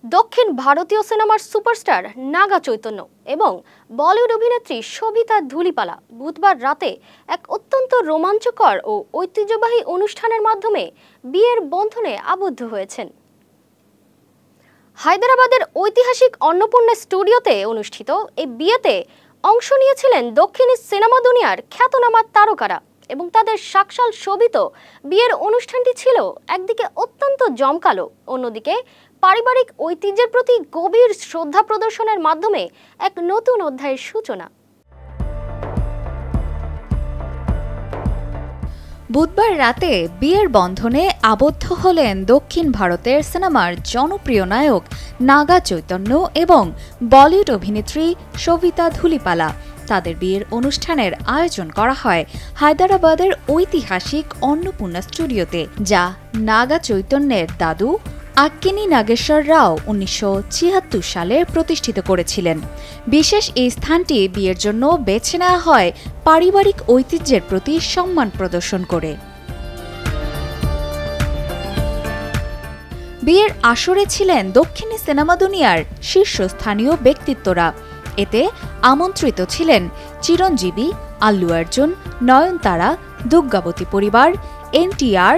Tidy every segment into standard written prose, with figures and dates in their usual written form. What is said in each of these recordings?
দক্ষিণ ভারতীয় সিনেমার সুপারস্টার নাগা চৈতন্য এবং বলিউড অভিনেত্রী শোভিতা ধুলিপালা বুধবার রাতে এক অত্যন্ত রোমাঞ্চকর ও ঐতিহ্যবাহী অনুষ্ঠানের মাধ্যমে বিয়ের বন্ধনে আবদ্ধ হয়েছেন। হায়দ্রাবাদের ঐতিহাসিক অন্নপূর্ণা স্টুডিওতে অনুষ্ঠিত এই বিয়েতে অংশ নিয়েছিলেন দক্ষিণী সিনেমা দুনিয়ার খ্যাতনামা তারকারা এবং তাদের সাক্ষাৎ শোভিত বিয়ের অনুষ্ঠানটি ছিল একদিকে অত্যন্ত জমকালো, অন্যদিকে পারিবারিক ঐতিহ্যের প্রতি গভীর শ্রদ্ধা প্রদর্শনের মাধ্যমে এক নতুন অধ্যায়ের সূচনা। বুধবার রাতে বিয়ের বন্ধনে আবদ্ধ হলেন দক্ষিণ ভারতের সিনেমার জনপ্রিয় নায়ক নাগা চৈতন্য এবং বলিউড অভিনেত্রী শোভিতা ধুলিপালা। তাদের বিয়ের অনুষ্ঠানের আয়োজন করা হয় হায়দ্রাবাদের ঐতিহাসিক অন্নপূর্ণা স্টুডিওতে, যা নাগা চৈতন্যের দাদু আক্কিনী নাগেশ্বর রাও 1976 সালে প্রতিষ্ঠিত করেছিলেন। বিশেষ এই স্থানটি বিয়ের জন্য বেছে নেওয়া হয় পারিবারিক ঐতিহ্যের প্রতি সম্মান প্রদর্শন করে। বিয়ের আসরে ছিলেন দক্ষিণী সিনেমা দুনিয়ার শীর্ষস্থানীয় ব্যক্তিত্বরা। এতে আমন্ত্রিত ছিলেন চিরঞ্জীবী, আল্লু অর্জুন, নয়নতারা, দুর্গাবতী পরিবার, NTR,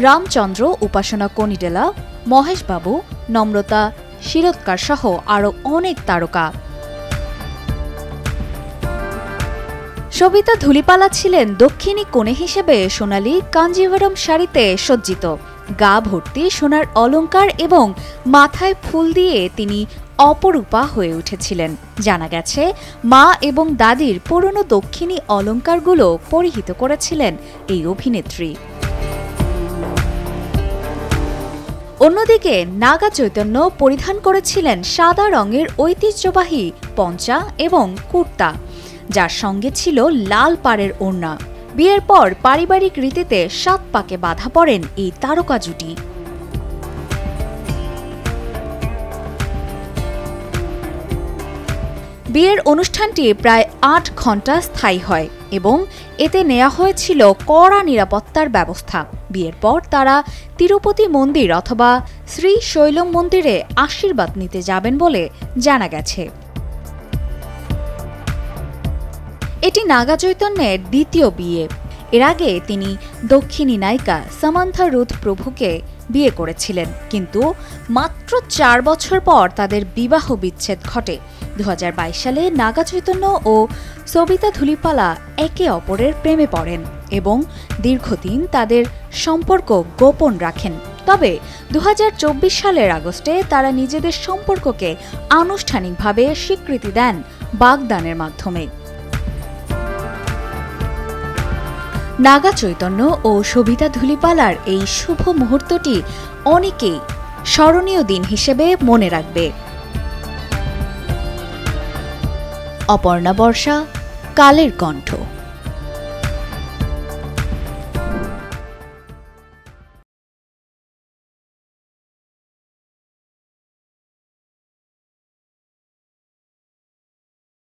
রামচন্দ্র, উপাসনা কনিডেলা, মহেশ বাবু, নম্রতা শিরোৎকার সহ আরও অনেক তারকা। শোভিতা ধুলিপালা ছিলেন দক্ষিণী কনে হিসেবে সোনালী কাঞ্জিভারম শাড়িতে সজ্জিত। গা ভর্তি সোনার অলংকার এবং মাথায় ফুল দিয়ে তিনি অপরূপা হয়ে উঠেছিলেন। জানা গেছে, মা এবং দাদির পুরনো দক্ষিণী অলংকারগুলো পরিহিত করেছিলেন এই অভিনেত্রী। অন্যদিকে নাগা চৈতন্য পরিধান করেছিলেন সাদা রঙের ঐতিহ্যবাহী পঞ্চা এবং কুর্তা, যার সঙ্গে ছিল লাল পাড়ের ওড়না। বিয়ের পর পারিবারিক রীতিতে 7 পাকে বাঁধা পড়েন এই তারকা জুটি। বিয়ের অনুষ্ঠানটি প্রায় 8 ঘণ্টা স্থায়ী হয় এবং এতে নেওয়া হয়েছিল কড়া নিরাপত্তার ব্যবস্থা। বিয়ের পর তারা তিরুপতি মন্দির অথবা শ্রী শৈলম মন্দিরে আশীর্বাদ নিতে যাবেন বলে জানা গেছে। এটি নাগা চৈতন্যের দ্বিতীয় বিয়ে। এর আগে তিনি দক্ষিণী নায়িকা সামান্থা রুথ প্রভুকে বিয়ে করেছিলেন, কিন্তু মাত্র 4 বছর পর তাদের বিবাহ বিচ্ছেদ ঘটে। 2022 সালে নাগা চৈতন্য ও শোভিতা ধুলিপালা একে অপরের প্রেমে পড়েন এবং দীর্ঘদিন তাদের সম্পর্ক গোপন রাখেন। তবে 2024 সালের আগস্টে তারা নিজেদের সম্পর্ককে আনুষ্ঠানিকভাবে স্বীকৃতি দেন বাগদানের মাধ্যমে। নাগা চৈতন্য ও শোভিতা ধুলিপালার এই শুভ মুহূর্তটি অনেকেই স্মরণীয় দিন হিসেবে মনে রাখবে। অপর্ণা বর্ষা, কালের কণ্ঠ।